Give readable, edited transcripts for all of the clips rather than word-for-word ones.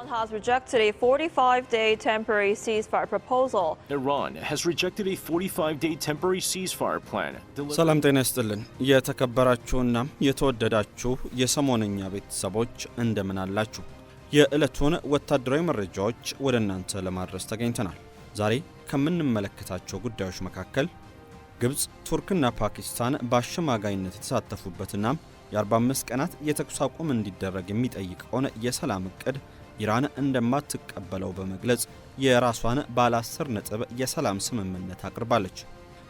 has rejected a 45-day temporary ceasefire proposal. Iran has rejected a 45-day temporary ceasefire plan. ሰላም ጤና ይስጥልን የተከበራችሁና የተወደዳችሁ የሰሞነኛ ቤተሰቦች እንደምን አላችሁ? የዕለቱን ወታደራዊ መረጃዎች ወደ እናንተ ለማድረስ ተገኝተናል። ዛሬ ከምንመለከታቸው ጉዳዮች መካከል ግብጽ፣ ቱርክና ፓኪስታን በአሸማጋይነት የተሳተፉበትና የ45 ቀናት የተኩስ አቁም እንዲደረግ የሚጠይቀውን የሰላም እቅድ ኢራን እንደማትቀበለው በመግለጽ የራሷን ባለ 10 ነጥብ የሰላም ስምምነት አቅርባለች።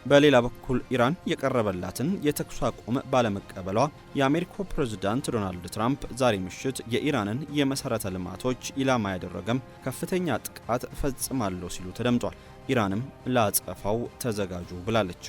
በሌላ በኩል ኢራን የቀረበላትን የተኩስ አቁም ባለመቀበሏ የአሜሪካው ፕሬዝዳንት ዶናልድ ትራምፕ ዛሬ ምሽት የኢራንን የመሰረተ ልማቶች ኢላማ ያደረገም ከፍተኛ ጥቃት ፈጽማለሁ ሲሉ ተደምጧል። ኢራንም ላጸፋው ተዘጋጁ ብላለች።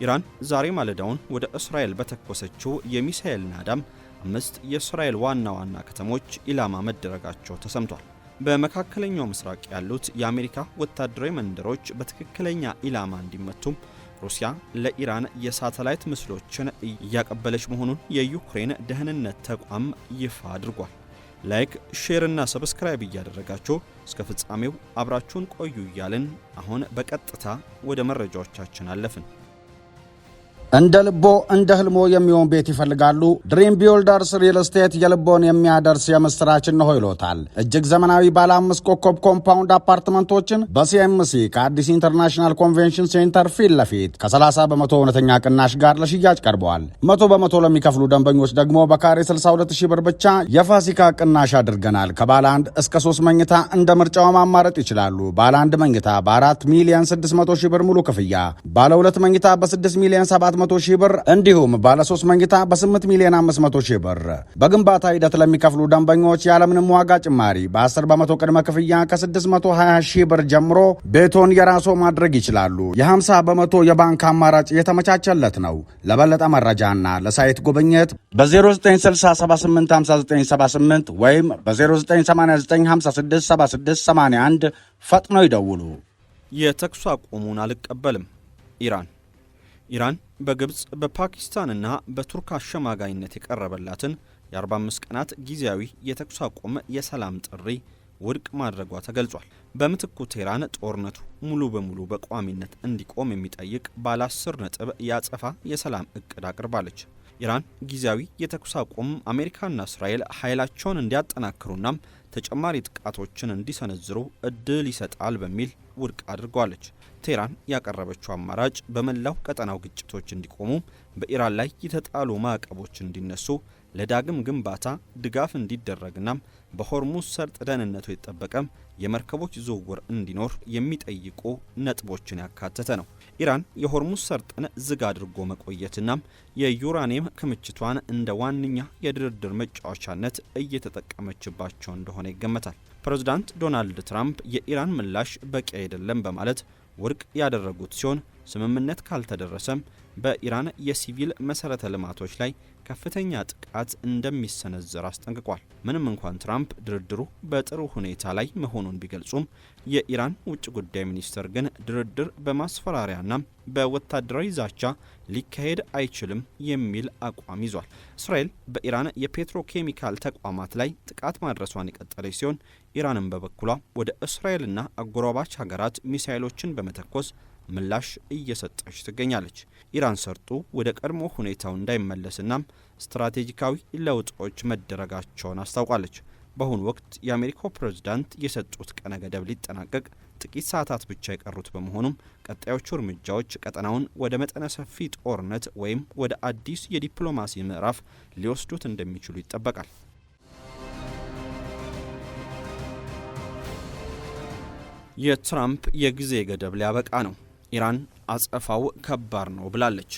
ኢራን ዛሬ ማለዳውን ወደ እስራኤል በተኮሰችው የሚሳኤል ናዳም 5 የእስራኤል ዋና ከተሞች ኢላማ መደረጋቸው ተሰምቷል። በመካከለኛው ምስራቅ ያሉት የአሜሪካ ወታደራዊ መንደሮች በትክክለኛ ኢላማ እንዲመቱም ሩሲያ ለኢራን የሳተላይት ምስሎችን እያቀበለች መሆኑን የዩክሬን ደህንነት ተቋም ይፋ አድርጓል። ላይክ፣ ሼር እና ሰብስክራይብ እያደረጋችሁ እስከ ፍጻሜው አብራችሁን ቆዩ እያልን አሁን በቀጥታ ወደ መረጃዎቻችን አለፍን። እንደ ልቦ እንደ ህልሞ የሚሆን ቤት ይፈልጋሉ? ድሪም ቢልደርስ ሪል ስቴት የልቦን የሚያደርስ የምስራች ነው ይሎታል። እጅግ ዘመናዊ ባለ 5 ኮከብ ኮምፓውንድ አፓርትመንቶችን በሲኤምሲ ከአዲስ ኢንተርናሽናል ኮንቬንሽን ሴንተር ፊት ለፊት ከ30 በመቶ እውነተኛ ቅናሽ ጋር ለሽያጭ ቀርበዋል። 100 በመቶ ለሚከፍሉ ደንበኞች ደግሞ በካሬ 62000 ብር ብቻ የፋሲካ ቅናሽ አድርገናል። ከባለ 1 እስከ 3 መኝታ እንደ ምርጫው ማማረጥ ይችላሉ። ባለ 1 መኝታ በ4 ሚሊዮን 600 ሺህ ብር ሙሉ ክፍያ፣ ባለ 2 መኝታ በ6 ሚሊዮን 700 ሺህ ብር እንዲሁም ባለ 3 መኝታ በ8 ሚሊዮን 500 ሺህ ብር። በግንባታ ሂደት ለሚከፍሉ ደንበኞች ያለምንም ዋጋ ጭማሪ በ10 በመቶ ቅድመ ክፍያ ከ620 ሺህ ብር ጀምሮ ቤቶን የራስዎ ማድረግ ይችላሉ። የ50 በመቶ የባንክ አማራጭ የተመቻቸለት ነው። ለበለጠ መረጃና ለሳይት ጉብኝት በ0960785978 ወይም በ0989567681 ፈጥነው ይደውሉ። የተኩስ አቁሙን አልቀበልም ኢራን በግብጽ በፓኪስታንና በቱርክ አሸማጋይነት የቀረበላትን የ45 ቀናት ጊዜያዊ የተኩስ አቁም የሰላም ጥሪ ውድቅ ማድረጓ ተገልጿል። በምትኩ ቴህራን ጦርነቱ ሙሉ በሙሉ በቋሚነት እንዲቆም የሚጠይቅ ባለ 10 ነጥብ ያጸፋ የሰላም እቅድ አቅርባለች። ኢራን ጊዜያዊ የተኩስ አቁም አሜሪካና እስራኤል ኃይላቸውን እንዲያጠናክሩና ተጨማሪ ጥቃቶችን እንዲሰነዝሩ እድል ይሰጣል በሚል ውድቅ አድርጓለች። ቴህራን ያቀረበችው አማራጭ በመላው ቀጠናው ግጭቶች እንዲቆሙ፣ በኢራን ላይ የተጣሉ ማዕቀቦች እንዲነሱ፣ ለዳግም ግንባታ ድጋፍ እንዲደረግና በሆርሙዝ ሰርጥ ደህንነቱ የተጠበቀ የመርከቦች ዝውውር እንዲኖር የሚጠይቁ ነጥቦችን ያካተተ ነው። ኢራን የሆርሙዝ ሰርጥን ዝግ አድርጎ መቆየትና የዩራኒየም ክምችቷን እንደ ዋነኛ የድርድር መጫወቻነት እየተጠቀመችባቸው እንደሆነ ይገመታል። ፕሬዝዳንት ዶናልድ ትራምፕ የኢራን ምላሽ በቂ አይደለም በማለት ውድቅ ያደረጉት ሲሆን ስምምነት ካልተደረሰም በኢራን የሲቪል መሰረተ ልማቶች ላይ ከፍተኛ ጥቃት እንደሚሰነዘር አስጠንቅቋል። ምንም እንኳን ትራምፕ ድርድሩ በጥሩ ሁኔታ ላይ መሆኑን ቢገልጹም የኢራን ውጭ ጉዳይ ሚኒስትር ግን ድርድር በማስፈራሪያና በወታደራዊ ዛቻ ሊካሄድ አይችልም የሚል አቋም ይዟል። እስራኤል በኢራን የፔትሮኬሚካል ተቋማት ላይ ጥቃት ማድረሷን የቀጠለች ሲሆን ኢራንም በበኩሏ ወደ እስራኤልና አጎራባች ሀገራት ሚሳኤሎችን በመተኮስ ምላሽ እየሰጠች ትገኛለች። ኢራን ሰርጡ ወደ ቀድሞ ሁኔታው እንዳይመለስና ስትራቴጂካዊ ለውጦች መደረጋቸውን አስታውቃለች። በአሁኑ ወቅት የአሜሪካው ፕሬዝዳንት የሰጡት ቀነ ገደብ ሊጠናቀቅ ጥቂት ሰዓታት ብቻ የቀሩት በመሆኑም ቀጣዮቹ እርምጃዎች ቀጠናውን ወደ መጠነ ሰፊ ጦርነት ወይም ወደ አዲስ የዲፕሎማሲ ምዕራፍ ሊወስዱት እንደሚችሉ ይጠበቃል። የትራምፕ የጊዜ ገደብ ሊያበቃ ነው። ኢራን አጸፋው ከባድ ነው ብላለች።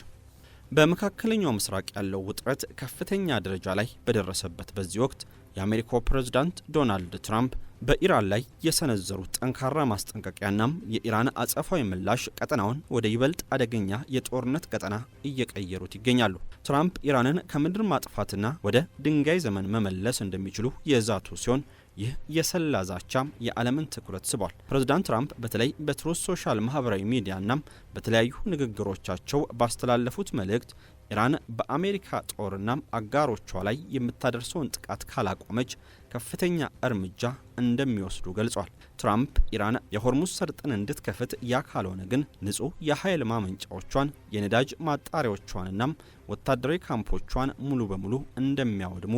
በመካከለኛው ምስራቅ ያለው ውጥረት ከፍተኛ ደረጃ ላይ በደረሰበት በዚህ ወቅት የአሜሪካው ፕሬዝዳንት ዶናልድ ትራምፕ በኢራን ላይ የሰነዘሩት ጠንካራ ማስጠንቀቂያናም የኢራን አጸፋዊ ምላሽ ቀጠናውን ወደ ይበልጥ አደገኛ የጦርነት ቀጠና እየቀየሩት ይገኛሉ። ትራምፕ ኢራንን ከምድር ማጥፋትና ወደ ድንጋይ ዘመን መመለስ እንደሚችሉ የዛቱ ሲሆን ይህ የሰላ ዛቻም የዓለምን ትኩረት ስቧል። ፕሬዝዳንት ትራምፕ በተለይ በትሩዝ ሶሻል ማህበራዊ ሚዲያና በተለያዩ ንግግሮቻቸው ባስተላለፉት መልእክት ኢራን በአሜሪካ ጦርና አጋሮቿ ላይ የምታደርሰውን ጥቃት ካላቆመች ከፍተኛ እርምጃ እንደሚወስዱ ገልጿል። ትራምፕ ኢራን የሆርሙዝ ሰርጥን እንድትከፍት ያ ካልሆነ ግን ንጹህ የኃይል ማመንጫዎቿን፣ የነዳጅ ማጣሪያዎቿንና ወታደራዊ ካምፖቿን ሙሉ በሙሉ እንደሚያወድሙ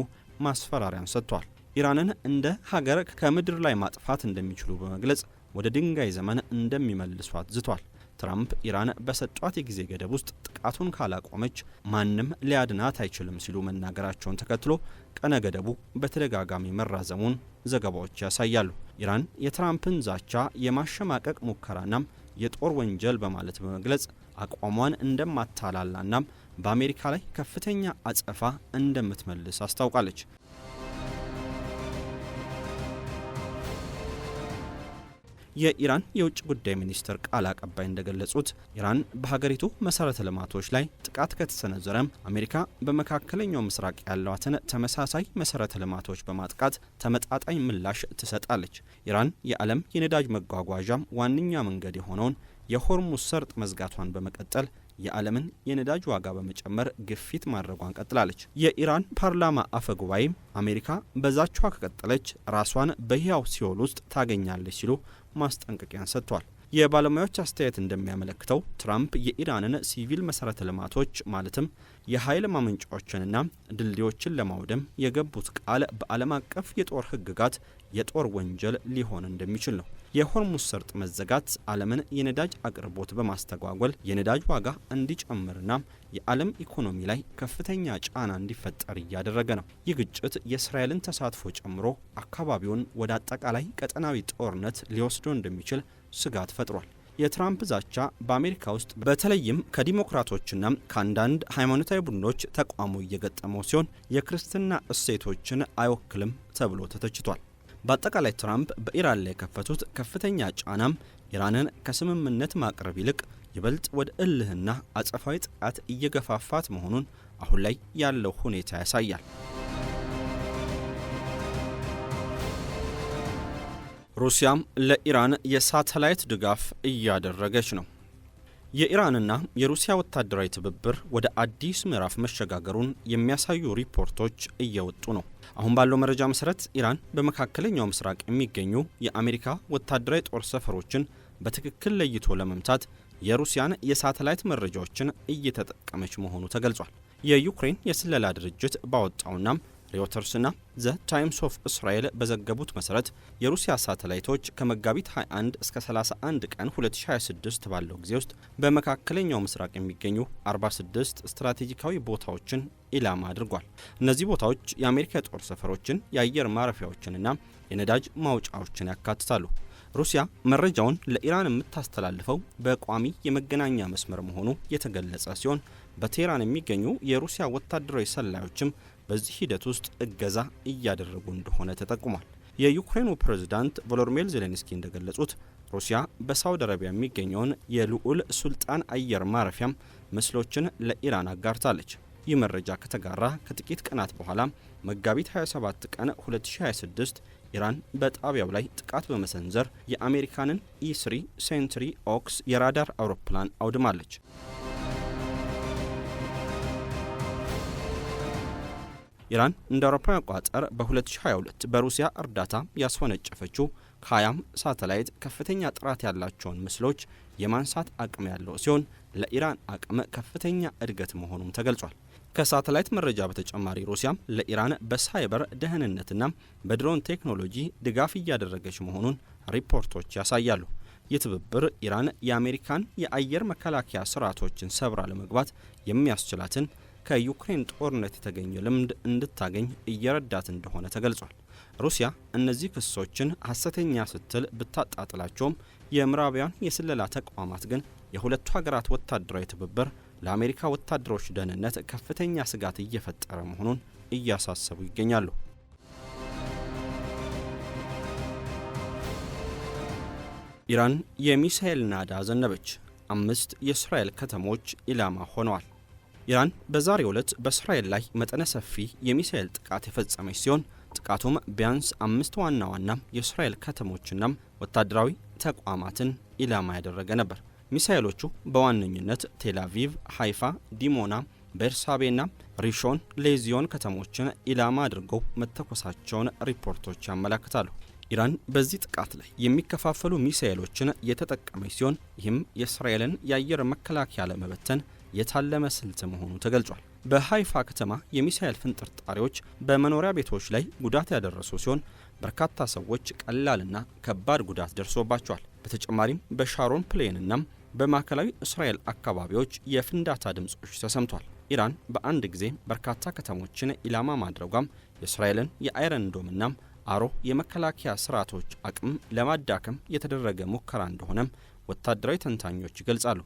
ማስፈራሪያን ሰጥቷል። ኢራንን እንደ ሀገር ከምድር ላይ ማጥፋት እንደሚችሉ በመግለጽ ወደ ድንጋይ ዘመን እንደሚመልሷት ዝቷል። ትራምፕ ኢራን በሰጧት የጊዜ ገደብ ውስጥ ጥቃቱን ካላቆመች ማንም ሊያድናት አይችልም ሲሉ መናገራቸውን ተከትሎ ቀነ ገደቡ በተደጋጋሚ መራዘሙን ዘገባዎች ያሳያሉ። ኢራን የትራምፕን ዛቻ የማሸማቀቅ ሙከራናም የጦር ወንጀል በማለት በመግለጽ አቋሟን እንደማታላላናም በአሜሪካ ላይ ከፍተኛ አጸፋ እንደምትመልስ አስታውቃለች። የኢራን የውጭ ጉዳይ ሚኒስትር ቃል አቀባይ እንደገለጹት ኢራን በሀገሪቱ መሰረተ ልማቶች ላይ ጥቃት ከተሰነዘረም አሜሪካ በመካከለኛው ምስራቅ ያሏትን ተመሳሳይ መሰረተ ልማቶች በማጥቃት ተመጣጣኝ ምላሽ ትሰጣለች። ኢራን የዓለም የነዳጅ መጓጓዣም ዋነኛ መንገድ የሆነውን የሆርሙዝ ሰርጥ መዝጋቷን በመቀጠል የዓለምን የነዳጅ ዋጋ በመጨመር ግፊት ማድረጓን ቀጥላለች። የኢራን ፓርላማ አፈ ጉባኤም አሜሪካ በዛቿ ከቀጠለች ራሷን በህያው ሲኦል ውስጥ ታገኛለች ሲሉ ማስጠንቀቂያን ሰጥቷል። የባለሙያዎች አስተያየት እንደሚያመለክተው ትራምፕ የኢራንን ሲቪል መሰረተ ልማቶች ማለትም የኃይል ማመንጫዎችንና ድልድዮችን ለማውደም የገቡት ቃል በዓለም አቀፍ የጦር ህግጋት የጦር ወንጀል ሊሆን እንደሚችል ነው። የሆርሙዝ ሰርጥ መዘጋት ዓለምን የነዳጅ አቅርቦት በማስተጓጎል የነዳጅ ዋጋ እንዲጨምርና የዓለም ኢኮኖሚ ላይ ከፍተኛ ጫና እንዲፈጠር እያደረገ ነው። ይህ ግጭት የእስራኤልን ተሳትፎ ጨምሮ አካባቢውን ወደ አጠቃላይ ቀጠናዊ ጦርነት ሊወስደው እንደሚችል ስጋት ፈጥሯል። የትራምፕ ዛቻ በአሜሪካ ውስጥ በተለይም ከዲሞክራቶችና ከአንዳንድ ሃይማኖታዊ ቡድኖች ተቃውሞ እየገጠመው ሲሆን የክርስትና እሴቶችን አይወክልም ተብሎ ተተችቷል። በአጠቃላይ ትራምፕ በኢራን ላይ የከፈቱት ከፍተኛ ጫናም ኢራንን ከስምምነት ማቅረብ ይልቅ ይበልጥ ወደ እልህና አጸፋዊ ጥቃት እየገፋፋት መሆኑን አሁን ላይ ያለው ሁኔታ ያሳያል። ሩሲያም ለኢራን የሳተላይት ድጋፍ እያደረገች ነው። የኢራንና የሩሲያ ወታደራዊ ትብብር ወደ አዲስ ምዕራፍ መሸጋገሩን የሚያሳዩ ሪፖርቶች እየወጡ ነው። አሁን ባለው መረጃ መሰረት ኢራን በመካከለኛው ምስራቅ የሚገኙ የአሜሪካ ወታደራዊ ጦር ሰፈሮችን በትክክል ለይቶ ለመምታት የሩሲያን የሳተላይት መረጃዎችን እየተጠቀመች መሆኑ ተገልጿል። የዩክሬን የስለላ ድርጅት ባወጣውና ሪውተርስና ዘ ታይምስ ኦፍ እስራኤል በዘገቡት መሰረት የሩሲያ ሳተላይቶች ከመጋቢት 21 እስከ 31 ቀን 2026 ባለው ጊዜ ውስጥ በመካከለኛው ምስራቅ የሚገኙ 46 ስትራቴጂካዊ ቦታዎችን ኢላማ አድርጓል። እነዚህ ቦታዎች የአሜሪካ የጦር ሰፈሮችን፣ የአየር ማረፊያዎችንና የነዳጅ ማውጫዎችን ያካትታሉ። ሩሲያ መረጃውን ለኢራን የምታስተላልፈው በቋሚ የመገናኛ መስመር መሆኑ የተገለጸ ሲሆን በቴህራን የሚገኙ የሩሲያ ወታደራዊ ሰላዮችም በዚህ ሂደት ውስጥ እገዛ እያደረጉ እንደሆነ ተጠቁሟል። የዩክሬኑ ፕሬዝዳንት ቮሎዲሚር ዜሌንስኪ እንደገለጹት ሩሲያ በሳውዲ አረቢያ የሚገኘውን የልዑል ሱልጣን አየር ማረፊያም ምስሎችን ለኢራን አጋርታለች። ይህ መረጃ ከተጋራ ከጥቂት ቀናት በኋላ መጋቢት 27 ቀን 2026 ኢራን በጣቢያው ላይ ጥቃት በመሰንዘር የአሜሪካንን E3 ሴንትሪ ኦክስ የራዳር አውሮፕላን አውድማለች። ኢራን እንደ አውሮፓውያን አቆጣጠር በ2022 በሩሲያ እርዳታ ያስወነጨፈችው ከ20 ሳተላይት ከፍተኛ ጥራት ያላቸውን ምስሎች የማንሳት አቅም ያለው ሲሆን ለኢራን አቅም ከፍተኛ እድገት መሆኑም ተገልጿል። ከሳተላይት መረጃ በተጨማሪ ሩሲያም ለኢራን በሳይበር ደህንነትና በድሮን ቴክኖሎጂ ድጋፍ እያደረገች መሆኑን ሪፖርቶች ያሳያሉ። ይህ ትብብር ኢራን የአሜሪካን የአየር መከላከያ ስርዓቶችን ሰብራ ለመግባት የሚያስችላትን ከዩክሬን ጦርነት የተገኘ ልምድ እንድታገኝ እየረዳት እንደሆነ ተገልጿል። ሩሲያ እነዚህ ክሶችን ሐሰተኛ ስትል ብታጣጥላቸውም የምዕራባውያን የስለላ ተቋማት ግን የሁለቱ ሀገራት ወታደራዊ ትብብር ለአሜሪካ ወታደሮች ደህንነት ከፍተኛ ስጋት እየፈጠረ መሆኑን እያሳሰቡ ይገኛሉ። ኢራን የሚሳኤል ናዳ ዘነበች። 5 የእስራኤል ከተሞች ኢላማ ሆነዋል። ኢራን በዛሬው ዕለት በእስራኤል ላይ መጠነ ሰፊ የሚሳኤል ጥቃት የፈጸመች ሲሆን ጥቃቱም ቢያንስ 5 ዋና ዋና የእስራኤል ከተሞችና ወታደራዊ ተቋማትን ኢላማ ያደረገ ነበር። ሚሳኤሎቹ በዋነኝነት ቴል አቪቭ፣ ሃይፋ፣ ዲሞና፣ በኤርሳቤና ሪሾን ሌዚዮን ከተሞችን ኢላማ አድርገው መተኮሳቸውን ሪፖርቶች ያመለክታሉ። ኢራን በዚህ ጥቃት ላይ የሚከፋፈሉ ሚሳኤሎችን የተጠቀመች ሲሆን ይህም የእስራኤልን የአየር መከላከያ ለመበተን የታለመ ስልት መሆኑ ተገልጿል። በሃይፋ ከተማ የሚሳኤል ፍንጥርጣሪዎች በመኖሪያ ቤቶች ላይ ጉዳት ያደረሱ ሲሆን በርካታ ሰዎች ቀላልና ከባድ ጉዳት ደርሶባቸዋል። በተጨማሪም በሻሮን ፕሌንና በማዕከላዊ እስራኤል አካባቢዎች የፍንዳታ ድምጾች ተሰምቷል። ኢራን በአንድ ጊዜ በርካታ ከተሞችን ኢላማ ማድረጓም የእስራኤልን የአይረን ዶምና አሮ የመከላከያ ስርዓቶች አቅም ለማዳከም የተደረገ ሙከራ እንደሆነም ወታደራዊ ተንታኞች ይገልጻሉ።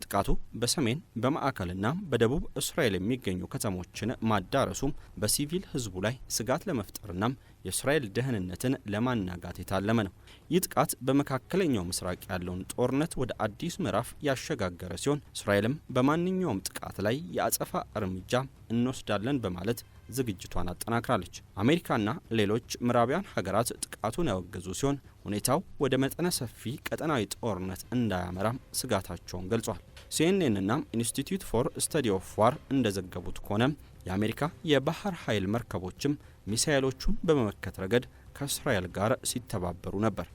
ጥቃቱ በሰሜን በማዕከልና በደቡብ እስራኤል የሚገኙ ከተሞችን ማዳረሱም በሲቪል ህዝቡ ላይ ስጋት ለመፍጠርና የእስራኤል ደህንነትን ለማናጋት የታለመ ነው። ይህ ጥቃት በመካከለኛው ምስራቅ ያለውን ጦርነት ወደ አዲስ ምዕራፍ ያሸጋገረ ሲሆን እስራኤልም በማንኛውም ጥቃት ላይ የአጸፋ እርምጃ እንወስዳለን በማለት ዝግጅቷን አጠናክራለች። አሜሪካና ሌሎች ምዕራባውያን ሀገራት ጥቃቱን ያወገዙ ሲሆን ሁኔታው ወደ መጠነ ሰፊ ቀጠናዊ ጦርነት እንዳያመራም ስጋታቸውን ገልጿል። ሲኤንኤንና ኢንስቲትዩት ፎር ስተዲ ኦፍ ዋር እንደዘገቡት ከሆነ የአሜሪካ የባህር ኃይል መርከቦችም ሚሳኤሎቹን በመመከት ረገድ ከእስራኤል ጋር ሲተባበሩ ነበር።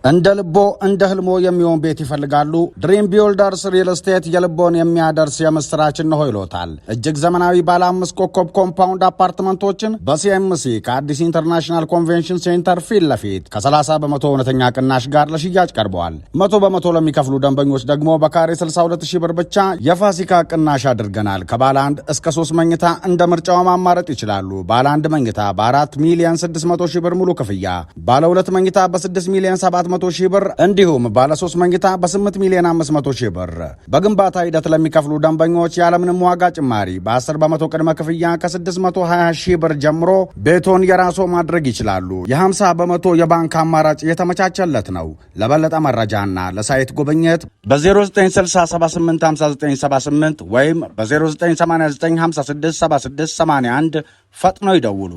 እንደ ልቦ እንደ ህልሞ የሚሆን ቤት ይፈልጋሉ? ድሪም ቢልደርስ ሪል ስቴት የልቦን የሚያደርስ የምስራች ነው ይሎታል። እጅግ ዘመናዊ ባለ 5 ኮከብ ኮምፓውንድ አፓርትመንቶችን በሲኤምሲ ከአዲስ ኢንተርናሽናል ኮንቬንሽን ሴንተር ፊት ለፊት ከ30 በመቶ እውነተኛ ቅናሽ ጋር ለሽያጭ ቀርበዋል። 100 በመቶ ለሚከፍሉ ደንበኞች ደግሞ በካሬ 62000 ብር ብቻ የፋሲካ ቅናሽ አድርገናል። ከባለ 1 እስከ 3 መኝታ እንደ ምርጫው ማማረጥ ይችላሉ። ባለ 1 መኝታ በ4 ሚሊዮን 600 ሺህ ብር ሙሉ ክፍያ፣ ባለ 2 መኝታ በ6 ሚሊዮን 700 ሺህ ብር እንዲሁም ባለ 3 መኝታ በ8 ሚሊዮን 500 ሺህ ብር። በግንባታ ሂደት ለሚከፍሉ ደንበኞች ያለምንም ዋጋ ጭማሪ በ10 በመቶ ቅድመ ክፍያ ከ620 ሺህ ብር ጀምሮ ቤቶን የራስዎ ማድረግ ይችላሉ። የ50 በመቶ የባንክ አማራጭ የተመቻቸለት ነው። ለበለጠ መረጃና ለሳይት ጉብኝት በ0960785978 ወይም በ0989567681 ፈጥነው ይደውሉ።